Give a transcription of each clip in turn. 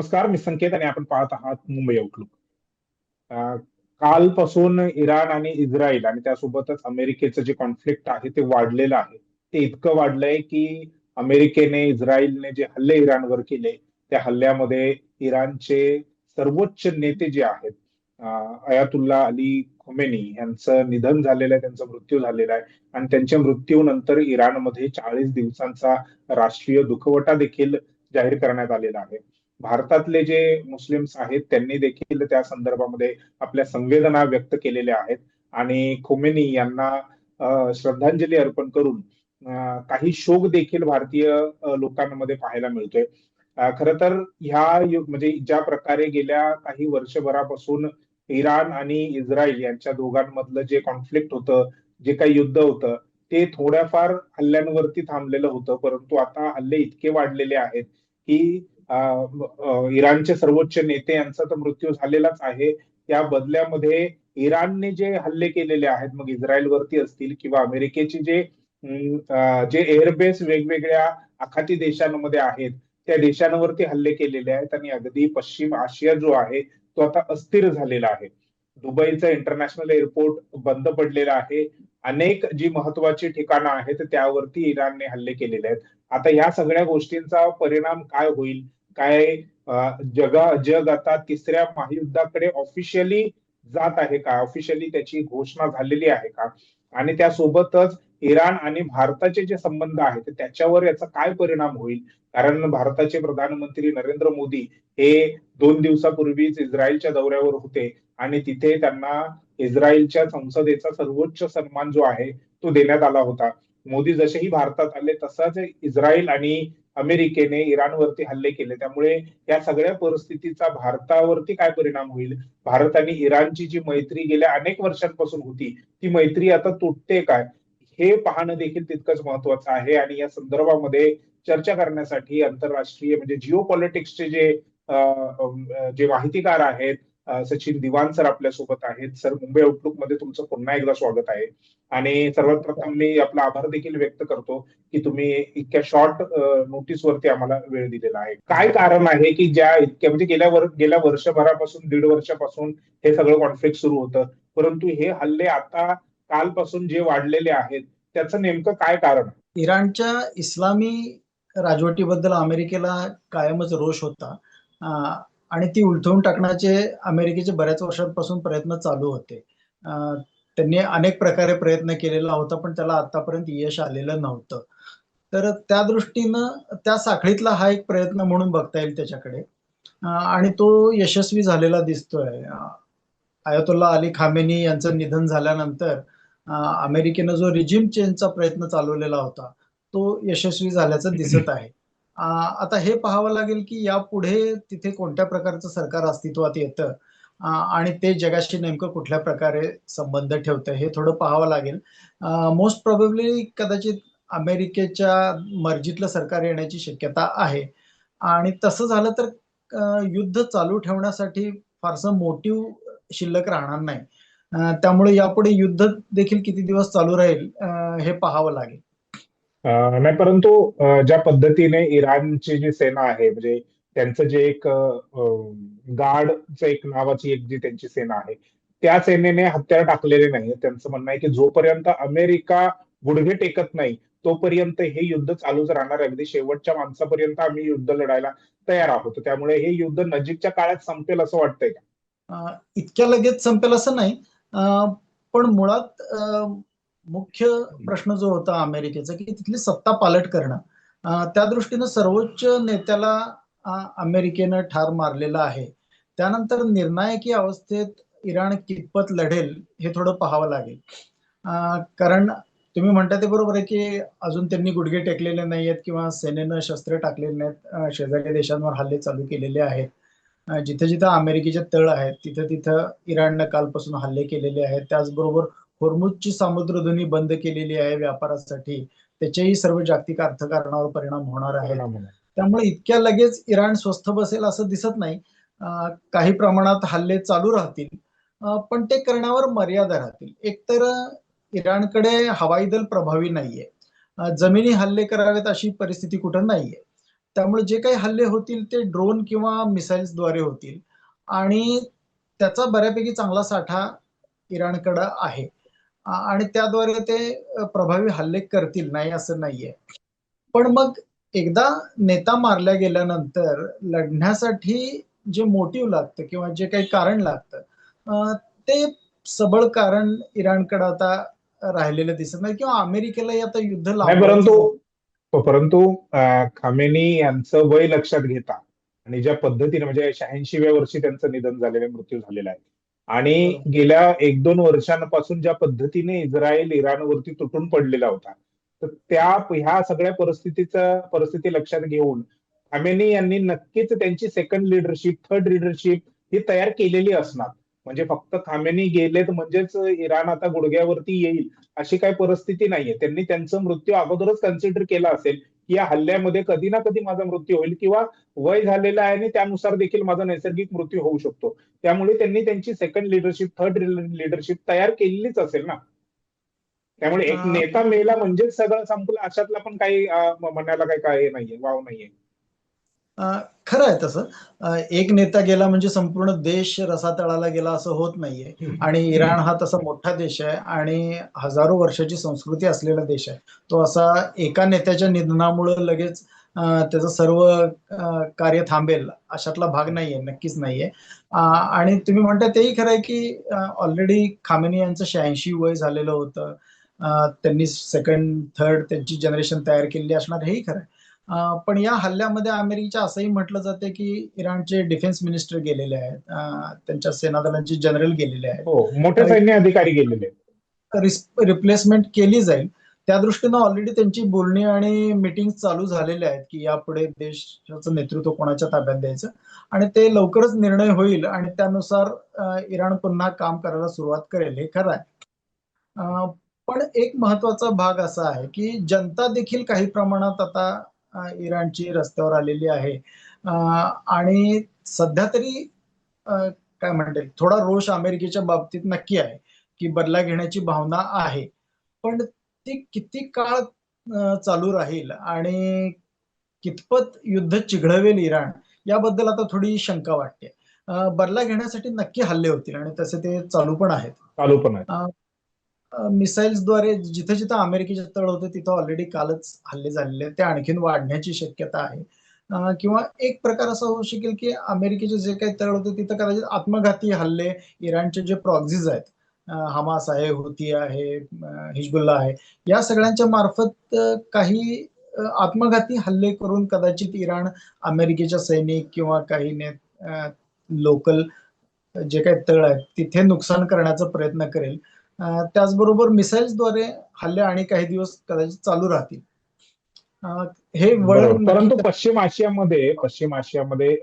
नमस्कार, मी संकेत आणि आपण पाहत आहात मुंबई आउटलुक. अ, कालपासून इराण आणि इस्रायल आणि त्यासोबतच अमेरिकेचं जे कॉन्फ्लिक्ट आहे ते वाढलेलं आहे. ते इतकं वाढलंय की अमेरिकेने, इस्रायलने जे हल्ले इराणवर केले, त्या हल्ल्यामध्ये इराणचे सर्वोच्च नेते जे आहेत, अ, अयातुल्ला अली खोमेनी यांचं निधन झालेलं आहे, त्यांचा मृत्यू झालेला आहे. आणि त्यांच्या मृत्यूनंतर इराणमध्ये 40 दिवसांचा राष्ट्रीय दुखवटा देखील जाहीर करण्यात आलेला आहे. भारतातले जे मुस्लिम्स आहेत त्यांनी देखील त्या संदर्भामध्ये आपल्या संवेदना व्यक्त केलेल्या आहेत आणि खोमेनी यांना श्रद्धांजली अर्पण करून काही शोक देखील भारतीय लोकांमध्ये पाहायला मिळतोय. खरं तर म्हणजे ज्या प्रकारे गेल्या काही वर्षभरापासून इराण आणि इस्रायल यांच्या दोघांमधलं जे कॉन्फ्लिक्ट होतं, जे काही युद्ध होतं, ते थोड्याफार हल्ल्यांवरती थांबलेलं होतं, परंतु आता हल्ले इतके वाढलेले आहेत की इराणचे सर्वोच्च नेते यांचा तर मृत्यू झालेलाच आहे. त्या बदल्यामध्ये इराणने जे हल्ले केलेले आहेत, मग इस्रायलवरती असतील किंवा अमेरिकेचे जे एअरबेस वेगवेगळ्या आखाती देशांमध्ये आहेत, त्या देशांवरती हल्ले केलेले आहेत आणि अगदी पश्चिम आशिया जो आहे तो आता अस्थिर झालेला आहे. दुबईचं इंटरनॅशनल एअरपोर्ट बंद पडलेलं आहे. अनेक जी महत्वाची ठिकाणं आहेत त्यावरती इराणने हल्ले केलेले आहेत. आता या सगळ्या गोष्टींचा परिणाम काय होईल, काय जग आता तिसऱ्या महायुद्धाकडे ऑफिशियली जात आहे का, ऑफिशियली त्याची घोषणा झालेली आहे का, आणि त्यासोबतच इराण आणि भारताचे जे संबंध आहेत त्याच्यावर याचा काय परिणाम होईल. कारण भारताचे प्रधानमंत्री नरेंद्र मोदी हे 2 दिवसापूर्वीच इस्रायलच्या दौऱ्यावर होते आणि तिथे त्यांना इस्रायलच्या संसदेचा सर्वोच्च सन्मान जो आहे तो देण्यात आला होता. मोदी जसेही भारतात आले तसाच इस्रायल आणि अमेरिकेने इराणवरती हल्ले केले. त्यामुळे या सगळ्या परिस्थितीचा भारतावरती काय परिणाम होईल, भारत आणि इराणची जी मैत्री गेल्या अनेक वर्षांपासून होती ती मैत्री आता तुटते काय, हे पाहणं देखील तितकंच महत्वाचं आहे. आणि या संदर्भामध्ये चर्चा करण्यासाठी आंतरराष्ट्रीय म्हणजे जिओ पॉलिटिक्सचे जे माहितीकार आहेत, सचिन दिवान सर आपल्यासोबत आहेत. सर, मुंबई आउटलुक मध्ये तुमचं पुन्हा एकदा स्वागत आहे. आणि सर्वात प्रथम मी आपला आभार देखील व्यक्त करतो की तुम्ही इतक्या शॉर्ट नोटीसवरती आम्हाला वेळ दिलेला आहे. काय कारण आहे की ज्या इतक्या म्हणजे गेल्या वर्षभरापासून, 1.5 वर्षापासून हे सगळं कॉन्फ्लिक्ट सुरू होतं, परंतु हे हल्ले आता कालपासून जे वाढलेले आहेत त्याचं नेमकं काय कारण आहे? इराणच्या इस्लामी राजवटीबद्दल अमेरिकेला कायमच रोष होता आणि ती उलथवून टाकण्याचे अमेरिकेचे बऱ्याच वर्षांपासून प्रयत्न चालू होते. त्यांनी अनेक प्रकारे प्रयत्न केलेला होता, पण त्याला आतापर्यंत यश आलेलं नव्हतं. तर त्या दृष्टीनं त्या साखळीतला हा एक प्रयत्न म्हणून बघता येईल त्याच्याकडे, आणि तो यशस्वी झालेला दिसतोय. अयातुल्ला अली खामेनी यांचं निधन झाल्यानंतर अमेरिकेनं जो रिजिम चेंजचा प्रयत्न चालवलेला होता तो यशस्वी झाल्याचं दिसत आहे. आता हे पाहावं लागेल की यापुढे तिथे कोणत्या प्रकारचं सरकार अस्तित्वात येतं आणि ते जगाशी नेमकं कुठल्या प्रकारे संबंध ठेवतं हे थोडं पाहावं लागेल. मोस्ट प्रोबेबली कदाचित अमेरिकेच्या मर्जीतलं सरकार येण्याची शक्यता आहे आणि तसं झालं तर युद्ध चालू ठेवण्यासाठी फारसं मोटिव्ह शिल्लक राहणार नाही. त्यामुळे यापुढे युद्ध देखील किती दिवस चालू राहील हे पाहावं लागेल. नाही, परंतु ज्या पद्धतीने इराणची जी सेना आहे, म्हणजे त्यांचं जे एक गार्डचं एक नावाची एक जी त्यांची सेना आहे, त्या सेनेने हत्यार टाकलेले नाही. त्यांचं म्हणणं आहे की जोपर्यंत अमेरिका गुडघे टेकत नाही तोपर्यंत हे युद्ध चालूच राहणार. अगदी शेवटच्या माणसापर्यंत आम्ही युद्ध लढायला तयार आहोत. त्यामुळे हे युद्ध नजीकच्या काळात संपेल असं वाटतंय का? इतक्या लगेच संपेल असं नाही, पण मुळात मुख्य प्रश्न जो होता अमेरिकेचा की तिथली सत्ता पालट करणं, त्या दृष्टीनं सर्वोच्च नेत्याला अमेरिकेनं ठार मारलेलं आहे. त्यानंतर निर्णायकी अवस्थेत इराण कितपत लढेल हे थोडं पाहावं लागेल. कारण तुम्ही म्हणता ते बरोबर आहे की अजून त्यांनी गुडघे टेकलेले नाही आहेत किंवा सेनेनं शस्त्र टाकलेले नाहीत. शेजारी देशांवर हल्ले चालू केलेले आहेत. जिथे जिथे अमेरिकेचे तळ आहेत तिथे तिथं इराणनं कालपासून हल्ले केलेले आहेत. त्याचबरोबर होर्मुझची सामुद्रधुनी बंद केलेली आहे व्यापारासाठी. त्याचेही सर्व जागतिक अर्थकारणावर परिणाम होणार आहे. त्यामुळे इतक्या लगेच इराण स्वस्थ बसेल असं दिसत नाही. काही प्रमाणात हल्ले चालू राहतील, पण ते करण्यावर मर्यादा राहतील. एकतर इराणकडे हवाई दल प्रभावी नाहीये, जमिनी हल्ले करावेत अशी परिस्थिती कुठं नाहीये. त्यामुळे जे काही हल्ले होतील ते ड्रोन किंवा मिसाईल्सद्वारे होतील आणि त्याचा बऱ्यापैकी चांगला साठा इराणकडे आहे. आणि त्याद्वारे ते प्रभावी हल्ले करतील, नाही असं नाहीये. पण मग एकदा नेता मारल्या गेल्यानंतर लढण्यासाठी जे मोटिव्ह लागतं किंवा जे काही कारण लागतं, ते सबळ कारण इराणकडे आता राहिलेलं दिसत नाही किंवा अमेरिकेलाही आता युद्ध नाही, लांबवायचं परंतु झालं. परंतु खामेनी यांचं वय लक्षात घेता आणि ज्या पद्धतीने म्हणजे 86व्या वर्षी त्यांचं निधन झालेलं आहे, मृत्यू झालेला आहे, आणि बरोबर. गेल्या 1-2 वर्षांपासून ज्या पद्धतीने इस्रायल इराणवरती तुटून पडलेला होता, तर ह्या सगळ्या परिस्थिती लक्षात घेऊन खामेनी यांनी नक्कीच त्यांची सेकंड लीडरशिप, थर्ड लीडरशिप ही तयार केलेली असणार. म्हणजे फक्त खामेनी गेलेत म्हणजेच इराण आता गुडघ्यावरती येईल अशी काही परिस्थिती नाहीये. त्यांनी त्यांचा मृत्यू अगोदरच कन्सिडर केला असेल की या हल्ल्यामध्ये कधी ना कधी माझा मृत्यू होईल किंवा वय झालेलं आहे आणि त्यानुसार देखील माझा नैसर्गिक मृत्यू होऊ शकतो. त्यामुळे त्यांनी त्यांची सेकंड लीडरशिप, थर्ड लीडरशिप तयार केलेलीच असेल ना. त्यामुळे एक अं, नेता मेला म्हणजेच सगळं संपलं अशातला पण काही म्हणायला काही काय नाहीये, वाव नाहीये. खरं आहे तसं. एक नेता गेला म्हणजे संपूर्ण देश रसातळाला गेला असं होत नाहीये. आणि इराण हा तसा मोठा देश आहे आणि हजारो वर्षाची संस्कृती असलेला देश आहे. तो असा एका नेत्याच्या निधनामुळे लगेच त्याचं सर्व कार्य थांबेल अशातला भाग नाहीये, नक्कीच नाहीये. आणि तुम्ही म्हणता तेही खरं आहे की ऑलरेडी खामेनी यांचं 86 वय झालेलं होतं. त्यांनी सेकंड थर्ड त्यांची जनरेशन तयार केलेली असणार, हेही खरं आहे. पण या हल्ल्यामध्ये अमेरिकेच्या असंही म्हटलं जाते की इराणचे डिफेन्स मिनिस्टर गेलेले आहेत, त्यांच्या सेनादलांचे जनरल गेलेले आहेत. हो, मोठे सैन्य अधिकारी गेलेले आहेत. रिप्लेसमेंट केली जाईल त्या दृष्टीनं ऑलरेडी त्यांची बोलणी आणि मीटिंग चालू झालेल्या आहेत की यापुढे देशाचं नेतृत्व कोणाच्या ताब्यात द्यायचं, आणि ते लवकरच निर्णय होईल आणि त्यानुसार इराण पुन्हा काम करायला सुरुवात करेल, हे खरं आहे. पण एक महत्वाचा भाग असा आहे की जनता देखील काही प्रमाणात आता इराणची रस्त्यावर आलेली आहे. आणि सध्या तरी अ, काय म्हणता येईल, थोडा रोष अमेरिकेच्या बाबतीत नक्की आहे की बदला घेण्याची भावना आहे. पण ती किती काळ चालू राहील आणि कितपत युद्ध चिघळवेल इराण, याबद्दल आता थोडी शंका वाटते. बदला घेण्यासाठी नक्की हल्ले होतील आणि तसे ते चालू पण आहेत. चालू पण आहे. मिसाईल्सद्वारे जिथे जिथे अमेरिकेचे तळ होते तिथे ऑलरेडी कालच हल्ले झालेले आहेत, ते आणखीन वाढण्याची शक्यता आहे. किंवा एक प्रकार असा होऊ शकेल की अमेरिकेचे जे काही तळ होते तिथे कदाचित आत्मघाती हल्ले इराणचे जे प्रॉक्झीज आहेत, हमास आहे, हुती आहे, हिजबुल्ला आहे, या सगळ्यांच्या मार्फत काही आत्मघाती हल्ले करून कदाचित इराण अमेरिकेच्या सैनिक किंवा काही लोकल जे काही तळ आहेत तिथे नुकसान करण्याचा प्रयत्न करेल. त्याचबरोबर मिसाईल्सद्वारे हल्ले आणि काही दिवस कदाचित चालू राहतील. हे बरोबर. वळण नक्की परंतु पश्चिम आशियामध्ये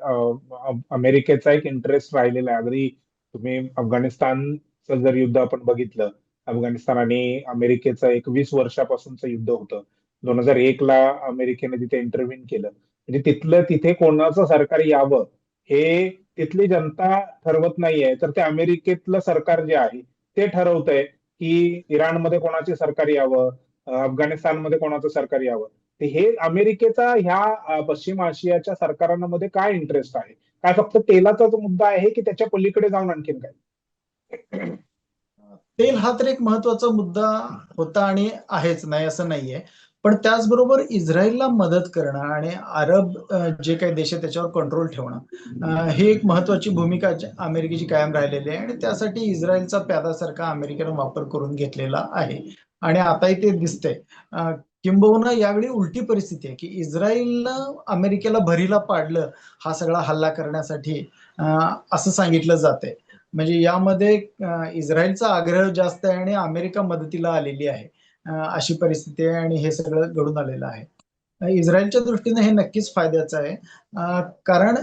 अमेरिकेचा एक इंटरेस्ट राहिलेला आहे. अगदी तुम्ही अफगाणिस्तानचं जर युद्ध आपण बघितलं, अफगाणिस्तान आणि अमेरिकेचं एक 20 वर्षापासूनचं युद्ध होतं. 2001ला अमेरिकेने तिथे इंटरव्ह्यून केलं. म्हणजे तिथे कोणाचं सरकार यावं हे तिथली जनता ठरवत नाहीये, तर ते अमेरिकेतलं सरकार जे आहे ते ठरवतंय की इराणमध्ये कोणाचे सरकार यावं, अफगाणिस्तानमध्ये कोणाचं सरकार यावं. तर हे अमेरिकेचा ह्या पश्चिम आशियाच्या सरकारांमध्ये काय इंटरेस्ट आहे? काय फक्त तेलाचाच मुद्दा आहे की त्याच्या पलीकडे जाऊन आणखीन काय? तेल हा तर एक महत्वाचा मुद्दा होता आणि आहेच, नाही असं नाहीये. पण त्याचबरोबर इस्रायलला मदत करणं आणि अरब जे काही देश आहे त्याच्यावर कंट्रोल ठेवणं, ही एक महत्वाची भूमिका अमेरिकेची कायम राहिलेली आहे आणि त्यासाठी इस्रायलचा प्यादासारखा अमेरिकेनं वापर करून घेतलेला आहे. आणि आताही ते दिसतंय. किंबहुना यावेळी उलटी परिस्थिती आहे की इस्रायलनं अमेरिकेला भरीला पाडलं हा सगळा हल्ला करण्यासाठी, असं सांगितलं जातंय. म्हणजे यामध्ये इस्रायलचा आग्रह जास्त आहे आणि अमेरिका मदतीला आलेली आहे, अशी परिस्थिती आहे आणि हे सगळं घडून आलेलं आहे. इस्रायलच्या दृष्टीने हे नक्कीच फायद्याचं आहे. कारण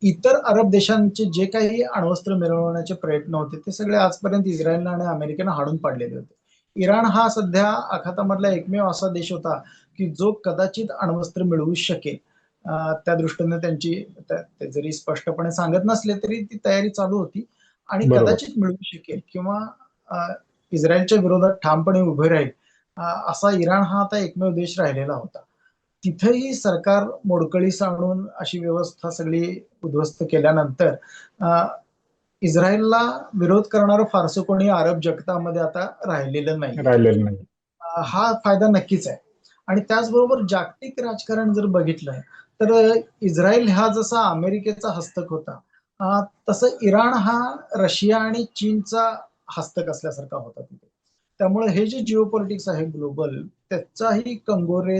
इतर अरब देशांचे जे काही अण्वस्त्र मिळवण्याचे प्रयत्न होते ते सगळे आजपर्यंत इस्रायलनं आणि अमेरिकेनं हाणून पाडलेले होते. इराण हा सध्या आखातामधला एकमेव असा देश होता की जो कदाचित अण्वस्त्र मिळवू शकेल. त्या दृष्टीने त्यांची, ते जरी स्पष्टपणे सांगत नसले तरी ती तयारी चालू होती आणि बरोबर. कदाचित मिळवू शकेल किंवा इस्रायलच्या विरोधात ठामपणे उभे राहील, असा इराण हा आता एकमेव देश राहिलेला होता. तिथेही सरकार मोडकळीस आणून अशी व्यवस्था सगळी उद्ध्वस्त केल्यानंतर अ, इस्रायलला विरोध करणारं फारसं कोणी अरब जगतामध्ये आता राहिलेलं नाहीये. राहिलेलं नाही. हा फायदा नक्कीच आहे. आणि त्याचबरोबर जागतिक राजकारण जर बघितलं तर इस्रायल हा जसा अमेरिकेचा हस्तक होता, तसं इराण हा रशिया आणि चीनचा हस्तक असल्यासारखा होता तिथे. त्यामुळे हे जे जिओ पॉलिटिक्स आहे ग्लोबल, त्याचाही कंगोरे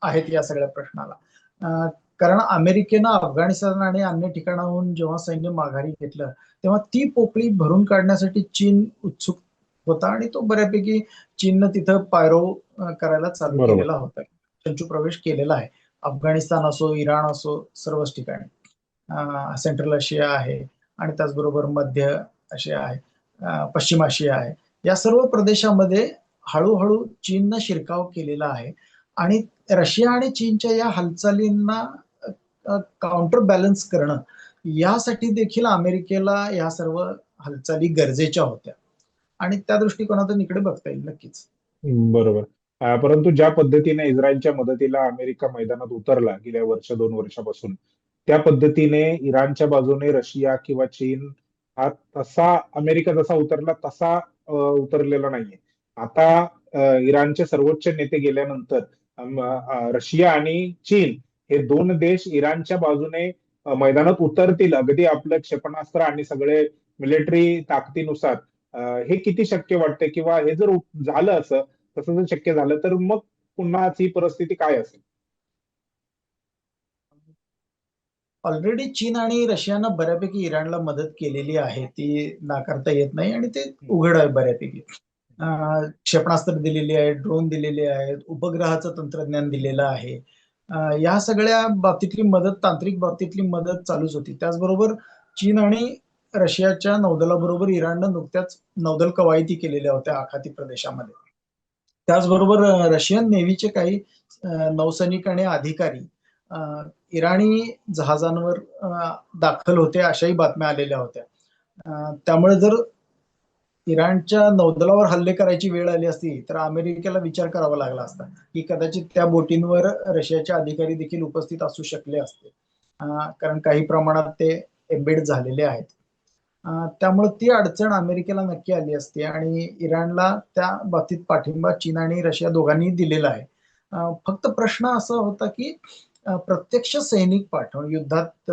आहेत या सगळ्या प्रश्नाला. कारण अमेरिकेनं अफगाणिस्तान आणि अन्य ठिकाणाहून जेव्हा सैन्य माघारी घेतलं, तेव्हा ती पोकळी भरून काढण्यासाठी चीन उत्सुक होता आणि तो बऱ्यापैकी चीननं तिथं पायरो करायला चालू बरोबर. केलेला होता. संचू प्रवेश केलेला आहे. अफगाणिस्तान असो, इराण असो, सर्वच ठिकाणी. सेंट्रल आशिया आहे आणि त्याचबरोबर मध्य आशिया आहे, पश्चिम आशिया आहे. या सर्व प्रदेशामध्ये हळूहळू चीननं शिरकाव केलेला आहे. आणि रशिया आणि चीनच्या या हालचालींना काउंटर बॅलन्स करणं, यासाठी देखील अमेरिकेला या सर्व हालचाली गरजेच्या होत्या. आणि त्या दृष्टिकोनातून इकडे बघता येईल नक्कीच. बरोबर. परंतु ज्या पद्धतीने इस्रायलच्या मदतीला अमेरिका मैदानात उतरला गेल्या वर्ष 2 वर्षापासून, त्या पद्धतीने इराणच्या बाजूने रशिया किंवा चीन हा तसा अमेरिका जसा उतरला तसा उतरलेला नाहीये. आता इराणचे सर्वोच्च नेते गेल्यानंतर रशिया आणि चीन हे दोन देश इराणच्या बाजूने मैदानात उतरतील, अगदी आपलं क्षेपणास्त्र आणि सगळे मिलिटरी ताकदीनुसार. हे किती शक्य वाटतं, किंवा हे जर झालं असं, तसं जर शक्य झालं तर मग पुन्हा ही परिस्थिती काय असेल? ऑलरेडी चीन आणि रशियानं बऱ्यापैकी इराणला मदत केलेली आहे, ती नाकारता येत नाही आणि ते उघड आहे बऱ्यापैकी. क्षेपणास्त्र दिलेली आहे, ड्रोन दिलेले आहेत, उपग्रहाचं तंत्रज्ञान दिलेलं आहे. या सगळ्या बाबतीतली मदत, तांत्रिक बाबतीतली मदत चालूच होती. त्याचबरोबर चीन आणि रशियाच्या नौदलाबरोबर इराणनं नुकत्याच नौदल कवायती केलेल्या होत्या आखाती प्रदेशामध्ये. त्याचबरोबर रशियन नेव्हीचे काही नौसैनिक आणि अधिकारी इराणी जहाजांवर दाखल होते, अशाही बातम्या आलेल्या होत्या. त्यामुळे जर इराणच्या नौदलावर हल्ले करायची वेळ आली असती तर अमेरिकेला विचार करावा लागला असता की कदाचित त्या बोटींवर रशियाचे अधिकारी देखील उपस्थित असू शकले असते. कारण काही प्रमाणात ते एम्बेड झालेले आहेत. त्यामुळे ती अडचण अमेरिकेला नक्की आली असते आणि इराणला त्या बाबतीत पाठिंबा चीन आणि रशिया दोघांनी दिलेला आहे. फक्त प्रश्न असा होता की प्रत्यक्ष सैनिक पाठवणं, युद्धात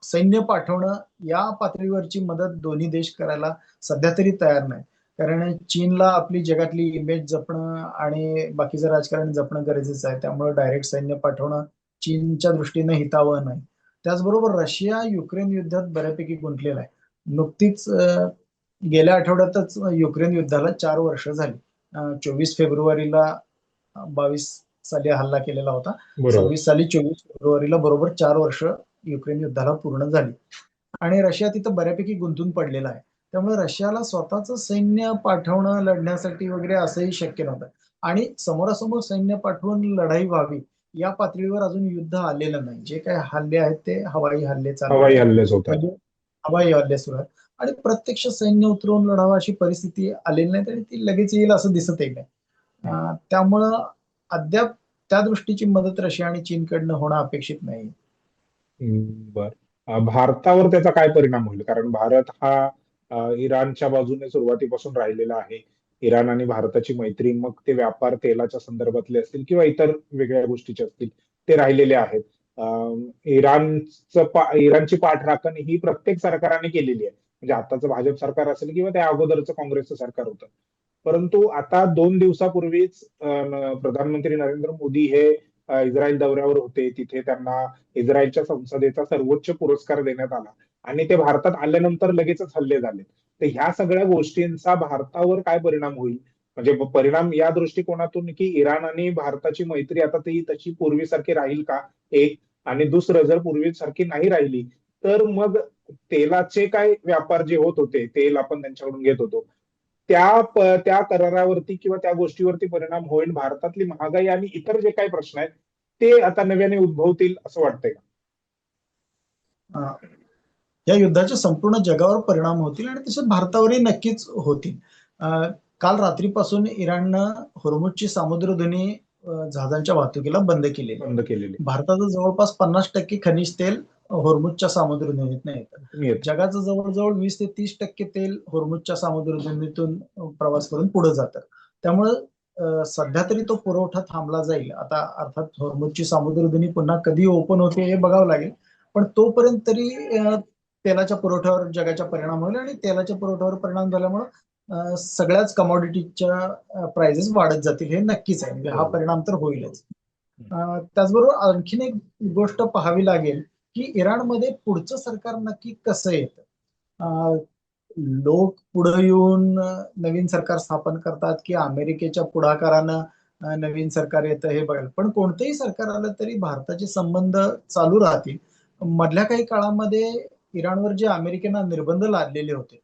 सैन्य पाठवणं, या पातळीवरची मदत दोन्ही देश करायला सध्या तरी तयार नाही. कारण चीनला आपली जगातली इमेज जपणं आणि बाकीचं राजकारण जपणं गरजेचं आहे. त्यामुळे डायरेक्ट सैन्य पाठवणं चीनच्या दृष्टीनं हितावह नाही. त्याचबरोबर रशिया युक्रेन युद्धात बऱ्यापैकी गुंतलेला आहे. नुकतीच गेल्या आठवड्यातच युक्रेन युद्धाला 4 वर्ष झाली. 24 फेब्रुवारीला 22 साली हल्ला केलेला होता. बरोबर. 26 साली 24 फेब्रुवारीला बरोबर 4 वर्ष युक्रेन युद्धाला पूर्ण झाली. आणि रशिया तिथं बऱ्यापैकी गुंतून पडलेला आहे. त्यामुळे रशियाला स्वतःचं सैन्य पाठवणं लढण्यासाठी वगैरे असंही शक्य नव्हतं. आणि समोरासमोर सैन्य पाठवून लढाई व्हावी या पातळीवर अजून युद्ध आलेलं नाही. जे काही हल्ले आहेत ते हवाई हल्ले चालू हवाई आहेत. हल्लेच होतात. म्हणजे हवाई हल्ले सुरू आहेत आणि प्रत्यक्ष सैन्य उतरवून लढावं अशी परिस्थिती आलेली नाही आणि ती लगेच येईल असं दिसतही नाही. त्यामुळं अद्याप त्या दृष्टीची मदत रशिया आणि चीनकडनं होणं अपेक्षित नाही. बर. भारतावर त्याचा काय परिणाम होईल? कारण भारत हा इराणच्या बाजूने सुरुवातीपासून राहिलेला आहे. इराण आणि भारताची मैत्री, मग ते व्यापार तेलाच्या संदर्भातले असतील किंवा इतर वेगळ्या गोष्टीचे असतील, ते राहिलेले आहेत. इराणची पाठराखण ही प्रत्येक सरकारने केलेली आहे. म्हणजे आताचं भाजप सरकार असेल किंवा त्या अगोदरचं काँग्रेसचं सरकार होतं. परंतु आता 2 दिवसापूर्वीच प्रधानमंत्री नरेंद्र मोदी हे इस्रायल दौऱ्यावर होते. तिथे त्यांना इस्रायलच्या संसदेचा सर्वोच्च पुरस्कार देण्यात आला आणि ते भारतात आल्यानंतर लगेचच हल्ले झाले. तर ह्या सगळ्या गोष्टींचा भारतावर काय परिणाम होईल? म्हणजे परिणाम या दृष्टिकोनातून की इराण आणि भारताची मैत्री आता ती तशी पूर्वीसारखी राहील का, एक. आणि दुसरं, जर पूर्वीसारखी नाही राहिली तर मग तेलाचे काय व्यापार जे होत होते, तेल आपण त्यांच्याकडून घेत होतो, त्या करारावरती किंवा त्या गोष्टीवरती परिणाम होईल? भारतातली महागाई आणि इतर जे काही प्रश्न आहेत ते आता नव्याने उद्भवतील असं वाटतंय का? या युद्धाचे संपूर्ण जगावर परिणाम होतील आणि तसे भारतावरही नक्कीच होतील. काल रात्रीपासून इराणनं होर्मुझची सामुद्रधुनी जहाजांच्या वाहतुकीला बंद केलेली आहे. बंद केलेली भारताचं जवळपास 50% खनिज तेल होर्मुझच्या सामुद्रधुनीतून येतं. येत. जगाचं जवळजवळ 20 ते 30% तेल होर्मुझच्या सामुद्रधुनीतून प्रवास करून पुढे जातं. त्यामुळं सध्या तरी तो पुरवठा थांबला जाईल. आता अर्थात होर्मुझची सामुद्रधुनी पुन्हा कधी ओपन होते हे बघावं लागेल, पण तोपर्यंत तरी तेलाच्या पुरवठ्यावर जगाच्या परिणाम होईल आणि तेलाच्या पुरवठ्यावर परिणाम झाल्यामुळे सगळ्याच कमॉडिटीच्या प्राइसेस वाढत जातील हे नक्कीच आहे. म्हणजे हा बरोबर. परिणाम तर होईलच. त्याचबरोबर आणखीन एक गोष्ट पाहावी लागेल की इराणमध्ये पुढचं सरकार नक्की कसं येतं. लोक पुढे येऊन नवीन सरकार स्थापन करतात की अमेरिकेच्या पुढाकारानं नवीन सरकार येतं हे बघायला. पण कोणतंही सरकार आलं तरी भारताचे संबंध चालू राहतील. मधल्या काही काळामध्ये इराणवर जे अमेरिकेनं निर्बंध लादलेले होते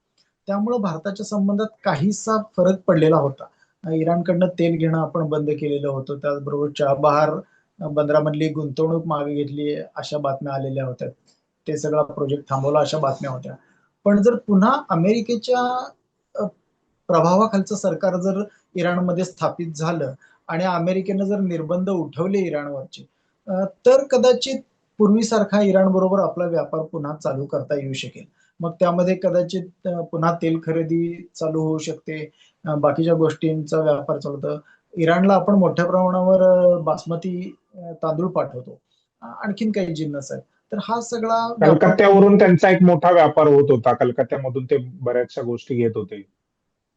त्यामुळे भारताच्या संबंधात काहीसा फरक पडलेला होता. इराणकडनं तेल घेणं आपण बंद केलेलं होतं. त्याचबरोबर चाबहार बंदरामधली गुंतवणूक मागे घेतली अशा बातम्या आलेल्या होत्या. ते सगळा प्रोजेक्ट थांबवला अशा बातम्या होत्या. पण जर पुन्हा अमेरिकेच्या प्रभावाखालचं सरकार जर इराणमध्ये स्थापित झालं आणि अमेरिकेनं जर निर्बंध उठवले इराणवरचे, तर कदाचित पूर्वीसारखा इराण बरोबर आपला व्यापार पुन्हा चालू करता येऊ शकेल. मग त्यामध्ये कदाचित पुन्हा तेल खरेदी चालू होऊ शकते, बाकीच्या गोष्टींचा व्यापार चालवतो. इराणला आपण मोठ्या प्रमाणावर बासमती तांदूळ पाठवतो, आणखीन काही जिन्नस आहेत. तर हा सगळा व्यापार कलकत्त्यावरून कंटिन्यू. त्यांचा एक मोठा व्यापार होत होता. कलकत्त्यामधून ते बऱ्याचशा गोष्टी घेत होते.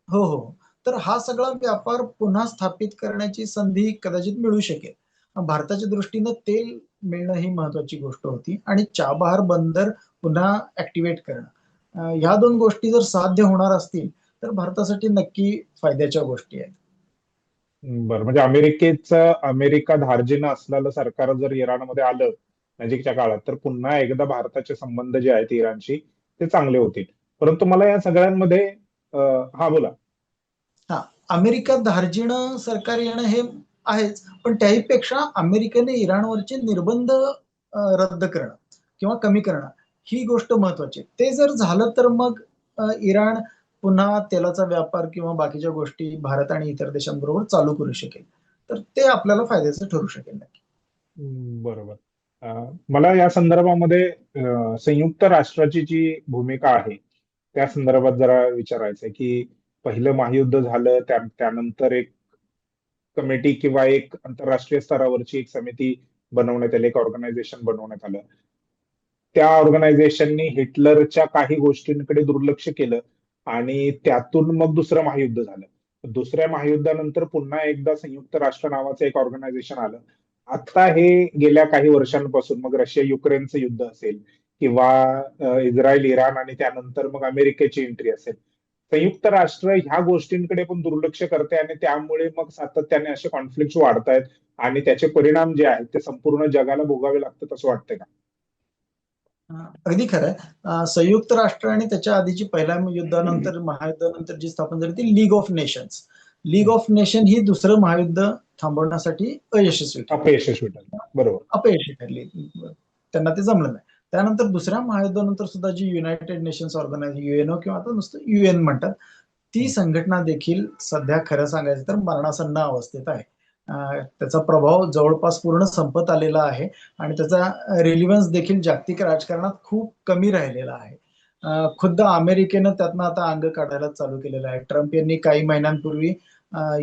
हो, हो. तर हा सगळा व्यापार पुन्हा स्थापित करण्याची संधी कदाचित मिळू शकेल. भारताच्या दृष्टीनं तेल मिळणं ही महत्वाची गोष्ट होती आणि चाबहार बंदर पुन्हा ऍक्टिव्हेट करणं. ह्या दोन गोष्टी जर साध्य होणार असतील तर भारतासाठी नक्की फायद्याच्या गोष्टी आहेत. बरं, म्हणजे अमेरिका धार्जिनं असलेलं सरकार जर इराणमध्ये आलं नजीकच्या काळात, तर पुन्हा एकदा भारताचे संबंध जे आहेत इराणशी ते चांगले होतील. परंतु मला या सगळ्यांमध्ये हा बोला. हा, अमेरिका धार्जिणं सरकार येणं हे आहेच, पण त्याहीपेक्षा अमेरिकेने इराणवरचे निर्बंध रद्द करणं किंवा कमी करणं ही गोष्ट महत्वाची. ते जर झालं तर मग इराण पुन्हा तेलाचा व्यापार किंवा बाकीच्या गोष्टी भारत आणि इतर देशांबरोबर चालू करू शकेल. तर ते आपल्याला फायद्याचं ठरू शकेल नक्की. बरोबर. मला या संदर्भामध्ये संयुक्त राष्ट्राची जी भूमिका आहे त्या संदर्भात जरा विचारायचं आहे की पहिलं महायुद्ध झालं, त्यानंतर एक कमिटी किंवा एक आंतरराष्ट्रीय स्तरावरची एक समिती बनवण्यात आली, एक ऑर्गनायझेशन बनवण्यात आलं. त्या ऑर्गनायझेशननी हिटलरच्या काही गोष्टींकडे दुर्लक्ष केलं आणि त्यातून मग दुसरं महायुद्ध झालं. दुसऱ्या महायुद्धानंतर पुन्हा एकदा संयुक्त राष्ट्र नावाचं एक ऑर्गनायझेशन आलं. आता हे गेल्या काही वर्षांपासून मग रशिया युक्रेनचं युद्ध असेल किंवा इस्रायल इराण आणि त्यानंतर मग अमेरिकेची एंट्री असेल, संयुक्त राष्ट्र ह्या गोष्टींकडे पण दुर्लक्ष करते आणि त्यामुळे मग सातत्याने असे कॉन्फ्लिक्ट वाढत आहेत आणि त्याचे परिणाम जे आहेत ते संपूर्ण जगाला भोगावे लागतात असं वाटतंय का? अगदी खरं आहे. संयुक्त राष्ट्र आणि त्याच्या आधीची पहिल्या युद्धानंतर महायुद्धानंतर जी स्थापन झाली ती League of Nations. League of Nation ही दुसरं महायुद्ध थांबवण्यासाठी अयशस्वी ठरली, अपयशस्वी ठरले. बरोबर. अपयशी ठरली. त्यांना ते जमलं नाही. त्यानंतर दुसऱ्या महायुद्धानंतर सुद्धा जी युनायटेड नेशन्स ऑर्गनायझेशन, युएनओ किंवा आता नुसतं युएन म्हणतात, ती संघटना देखील सध्या खरं सांगायचं तर मरणासन्न अवस्थेत आहे. त्याचा प्रभाव जवळपास पूर्ण संपत आलेला आहे आणि त्याचा रिलिव्हन्स देखील जागतिक राजकारणात खूप कमी राहिलेला आहे. खुद्द अमेरिकेनं त्यातनं आता अंग काढायला चालू केलेलं आहे. ट्रम्प यांनी काही महिन्यांपूर्वी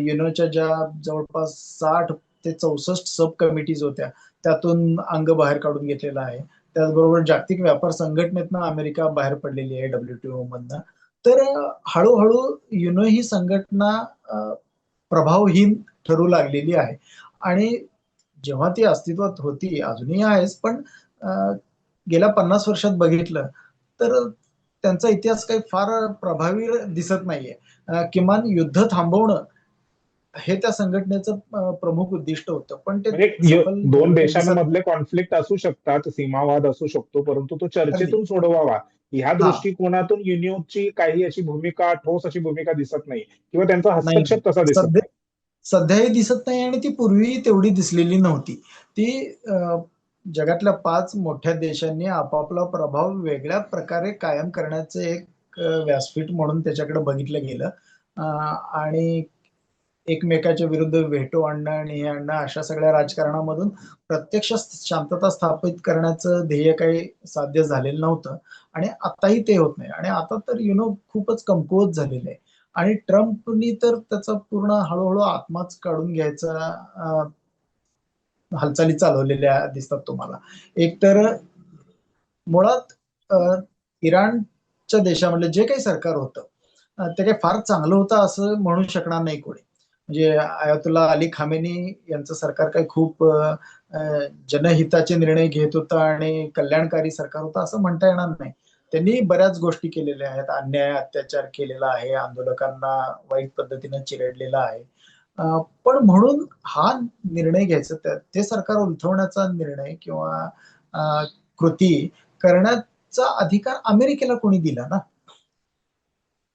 युनोच्या ज्या जवळपास 60 ते 64 सब कमिटीज होत्या त्यातून अंग बाहेर काढून घेतलेलं आहे. त्याचबरोबर जागतिक व्यापार संघटनेतनं अमेरिका बाहेर पडलेली आहे, WTO मधनं. तर हळूहळू युनो ही संघटना प्रभावहीन ठरू लागलेली आहे आणि जेव्हा ती अस्तित्वात होती, अजूनही आहेच, पण गेल्या 50 वर्षात बघितलं तर त्यांचा इतिहास काही फार प्रभावी दिसत नाहीये. किमान युद्ध थांबवणं हे त्या संघटनेचं प्रमुख उद्दिष्ट होतं, पण ते म्हणजे सफल दोन झालेलं दिसत देशांमधले कॉन्फ्लिक्ट असू शकतात, सीमावाद असू शकतो, परंतु तो अगदी. चर्चेतून सोडवावा ह्या हा, दृष्टिकोनातून युनियनची काही अशी भूमिका, ठोस अशी भूमिका दिसत नाही किंवा त्यांचा नाही नाही, हस्तक्षेप तसा दिसत सध्या नाही. सध्याही दिसत नाही आणि ती पूर्वी तेवढी दिसलेली नव्हती. ती जगातल्या 5 मोठ्या देशांनी आपापला प्रभाव वेगळ्या प्रकारे कायम करण्याचं एक व्यासपीठ म्हणून त्याच्याकडे बघितलं गेलं. आणि एकमेकाच्या विरुद्ध व्हेटो आणणं आणि हे आणणं, अशा सगळ्या राजकारणामधून प्रत्यक्ष शांतता स्थापित करण्याचं ध्येय काही साध्य झालेलं नव्हतं. आणि आताही ते होत नाही. आणि आता तर खूपच कमकुवत झालेलं आहे. आणि ट्रम्पनी तर त्याचा पूर्ण हळूहळू आत्माच काढून घ्यायचा हालचाली चालवलेल्या दिसतात तुम्हाला. एक तर मुळात इराणच्या देशामधलं जे काही सरकार होतं ते काही फार चांगलं होतं असं म्हणू शकणार नाही कोणी. म्हणजे आयतुल्ला अली खामेनी यांचं सरकार काही खूप जनहिताचे निर्णय घेत होतं आणि कल्याणकारी सरकार होतं असं म्हणता येणार नाही. त्यांनी बऱ्याच गोष्टी केलेल्या आहेत. अन्याय अत्याचार केलेला आहे, आंदोलकांना वाईट पद्धतीने चिरडलेला आहे. पण म्हणून हा निर्णय घ्यायचा, ते सरकार उलथवण्याचा निर्णय किंवा कृती करण्याचा अधिकार अमेरिकेला कोणी दिला ना?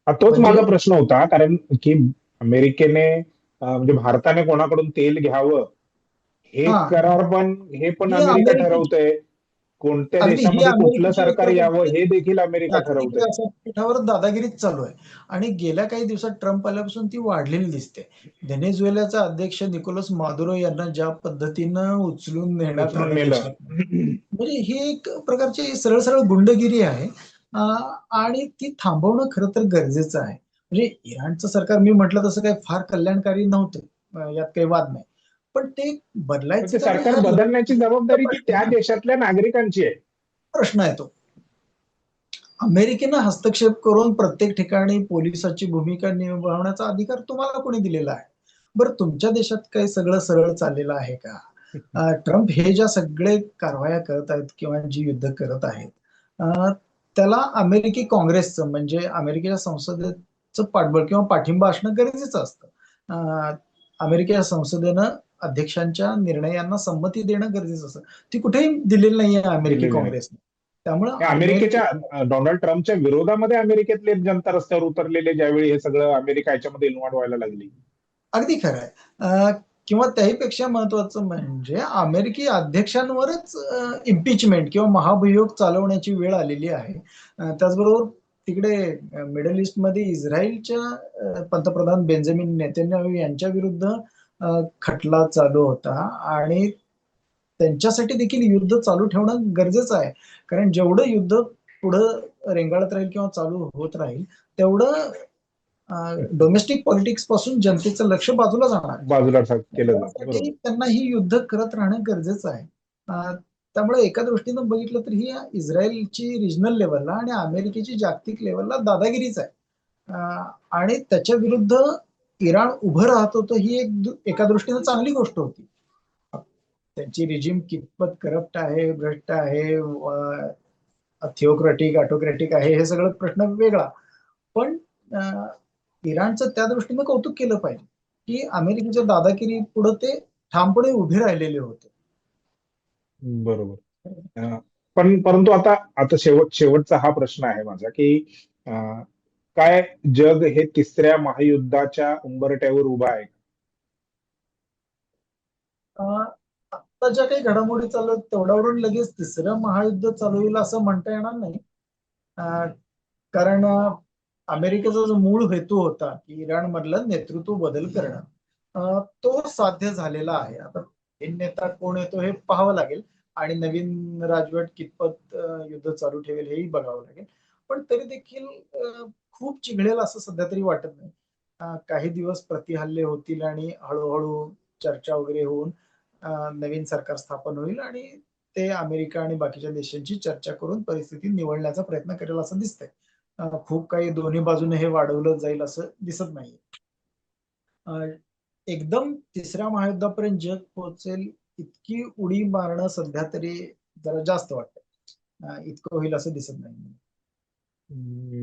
तोच म्हणजे माझा प्रश्न होता, कारण की अमेरिकेने म्हणजे भारताने कोणाकडून तेल घ्यावं हे हा, करार पण, हे पण ही अमेरिका अमेरिकेची, ठरवतंय. कोणत्या अगदी ही देशामध्ये कुठलं अमेरिकेची एक सरकार यावं प्रकारची हे देखील अमेरिका जागतिक ठरवतंय. व्यासपीठावर दादागिरीच चालू आहे. आणि गेल्या काही दिवसात ट्रम्प आल्यापासून ती वाढलेली दिसते. व्हेनेझुएलाचा अध्यक्ष निकोलस मादुरो यांना ज्या पद्धतीनं उचलून नेण्यात उचलून आलं नेलं. देशात, म्हणजे ही एक प्रकारची सरळ सरळ गुंडगिरी आहे. आणि ती थांबवणं खरं तर गरजेचं आहे. म्हणजे इराणचं सरकार मी म्हटलं तसं काही फार कल्याणकारी नव्हतं, यात काही वाद नाही. पण ते पण बदलायचं ते का नाही सरकार हा बदलण्याची लढाईचा जबाबदारी ती प्रश्न त्या आहे ना. देशातल्या नागरिकांची आहे. प्रश्न आहे तो. अमेरिकेनं हस्तक्षेप करून प्रत्येक ठिकाणी पोलिसाची भूमिका निभावण्याचा अधिकार तुम्हाला कोणी दिलेला आहे? बरं, तुमच्या देशात काही सगळं सरळ चाललेलं आहे का? ट्रम्प हे ज्या सगळे कारवाया करत आहेत किंवा जी युद्ध करत आहेत, त्याला अमेरिकी काँग्रेसचं, म्हणजे अमेरिकेच्या संसदेचं पाठबळ किंवा पाठिंबा असणं गरजेचं असतं. अमेरिकेच्या संसदेनं अध्यक्षांच्या निर्णयांना संमती देणं गरजेचं असतं. ती कुठेही दिलेली नाहीये अमेरिकी दिलेली नाही. काँग्रेसने. त्यामुळं हे अमेरिकेच्या डोनाल्ड ट्रम्पच्या विरोधामध्ये अमेरिकेतले जनता रस्त्यावर उतरलेले ज्यावेळी हे सगळं अमेरिका याच्यामध्ये इन्व्हॉल्व व्हायला लागली. अगदी खरं आहे. किंवा त्याहीपेक्षा महत्वाचं म्हणजे अमेरिकी अध्यक्षांवरच इम्पिचमेंट किंवा महाभियोग चालवण्याची वेळ आलेली आहे. त्याचबरोबर तिकडे मिडल ईस्टमध्ये इस्रायलच्या पंतप्रधान बेंजामिन नेतन्याहू यांच्या विरुद्ध खटला चालू होता. आणि त्यांच्यासाठी देखील युद्ध चालू ठेवणं गरजेचं आहे. कारण जेवढं युद्ध पुढं रेंगाळत राहील किंवा चालू होत राहील, तेवढं डोमेस्टिक पॉलिटिक्स पासून जनतेचं लक्ष बाजूला जाणार. बाजूला केलं जातं. त्यासाठी बरोबर. त्यांना ही युद्ध करत राहणं गरजेचं आहे. त्यामुळे एका दृष्टीनं बघितलं तर ही इस्रायलची रिजनल लेवलला आणि अमेरिकेची जागतिक लेवलला दादागिरीच आहे. आणि त्याच्या विरुद्ध इराण उभं राहत होतं, ही एका दृष्टीनं चांगली गोष्ट होती. त्यांची रिजिम कितपत करप्ट आहे, भ्रष्ट आहे, थिओक्रेटिक ऑटोक्रेटिक आहे, हे सगळं प्रश्न वेगळा. पण इराणचं त्या दृष्टीनं कौतुक केलं पाहिजे की अमेरिकेच्या दादागिरी पुढे ते ठामपणे उभे राहिलेले होते. बरोबर. पण परंतु आता आता शेवटचा हा प्रश्न आहे माझा, की काय जग हे तिसऱ्या महायुद्धाच्या उंबरठ्यावर उभं आहे? आता ज्या काही घडामोडी चालू आहेत तेवढ्यावरून लगेच तिसरं महायुद्ध चालू होईल असं म्हणता येणार नाही. कारण अमेरिकेचा जो मूळ हेतू होता की इराण मधलं नेतृत्व बदल करणं, तो साध्य झालेला आहे. आता नवीन नेता कोण येतो हे पाहावं लागेल आणि नवीन राजवट कितपत युद्ध चालू ठेवेल हेही बघावं लागेल. पण तरी देखील खूप चिघळेल असं सध्या तरी वाटत नाही. काही दिवस प्रतिहल्ले होतील आणि हळूहळू चर्चा वगैरे होऊन नवीन सरकार स्थापन होईल आणि ते अमेरिका आणि बाकीच्या देशांची चर्चा करून परिस्थिती निवळण्याचा प्रयत्न करेल असं दिसतंय. खूप काही दोन्ही बाजूने हे वाढवलं जाईल असं दिसत नाहीये. एकदम तिसऱ्या महायुद्धापर्यंत जग पोहोचेल इतकी उडी मारणं सध्या तरी जरा जास्त वाटतं. इतकं होईल असं दिसत नाही.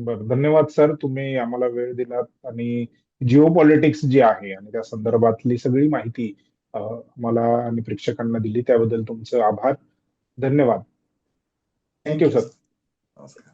बरं, धन्यवाद सर, तुम्ही आम्हाला वेळ दिलात आणि जिओ पॉलिटिक्स जी आहे आणि त्या संदर्भातली सगळी माहिती मला आणि प्रेक्षकांना दिली, त्याबद्दल तुमचं आभार. धन्यवाद. Thank you thank you. सर. नमस्कार.